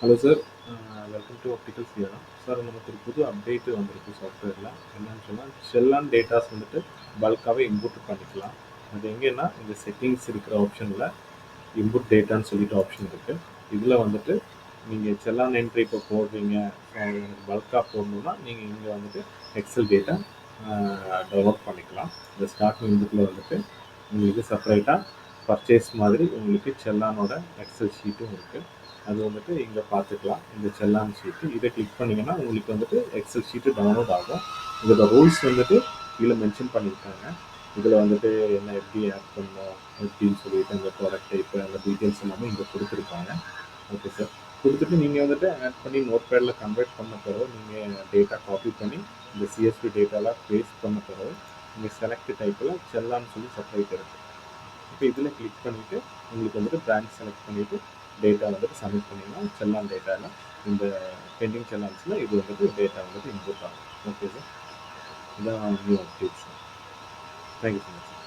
Hello sir. Welcome to optical Sierra. Sir நமக்கு ஒரு புது அப்டேட் வந்திருக்கு சாஃப்ட்வேரில். என்னன்னு சொன்னால் செல்லான் டேட்டாஸ் வந்துட்டு பல்காகவே இன்புட் பண்ணிக்கலாம். அது எங்கேன்னா இந்த செட்டிங்ஸ் இருக்கிற ஆப்ஷனில் இன்புட் டேட்டான்னு சொல்லிட்டு ஆப்ஷன் இருக்குது. இதில் வந்துட்டு நீங்கள் செல்லான் என்ட்ரி இப்போ போடுறீங்க, ஸோ எனக்கு பல்காக போடணுன்னா நீங்கள் இங்கே வந்துட்டு எக்ஸல் டேட்டா டவுன்லோட் பண்ணிக்கலாம். இந்த ஸ்டார்டிங் இன்புட்டில் வந்துட்டு உங்களுக்கு செப்பரேட்டாக பர்ச்சேஸ் மாதிரி உங்களுக்கு செல்லானோட எக்ஸல் ஷீட்டும் இருக்குது. அது வந்துட்டு இங்கே பார்த்துக்கலாம். இந்த செல்லான் ஷீட்டு இதை கிளிக் பண்ணிங்கன்னா உங்களுக்கு வந்துட்டு எக்ஸல் ஷீட்டு டவுன்லோட் ஆகும். இதோட ரூல்ஸ் வந்துட்டு கீழே மென்ஷன் பண்ணியிருக்காங்க. இதில் வந்துட்டு என்ன எப்படி ஆட் பண்ணணும் எப்படின்னு சொல்லிட்டு அந்த ப்ராடக்ட் டைப்பு அந்த டீட்டெயில்ஸ் எல்லாமே இங்கே கொடுத்துருக்காங்க. Okay sir. கொடுத்துட்டு நீங்கள் வந்துட்டு ஆட் பண்ணி நோட் பேடில் கன்வெர்ட் பண்ண பிறகு நீங்கள் டேட்டா காப்பி பண்ணி இந்த சிஎஸ்பி டேட்டாலாம் பேஸ்ட் பண்ண பிறகு நீங்கள் செலக்ட் டைப்பில் செல்லான்னு சொல்லி செப்பரேட் இருக்குது. இப்போ இதில் கிளிக் பண்ணிவிட்டு உங்களுக்கு வந்துட்டு பிரான்ச் செலக்ட் பண்ணிவிட்டு டேட்டா வந்துட்டு சப்மிட் பண்ணிங்கன்னா செல்லான் டேட்டாவில் இந்த பெண்டிங் செல்லான்ஸில் இது வந்துட்டு டேட்டா வந்துட்டு இன்புட் ஆகும். Okay sir. இதான் new update sir. Thank you so much.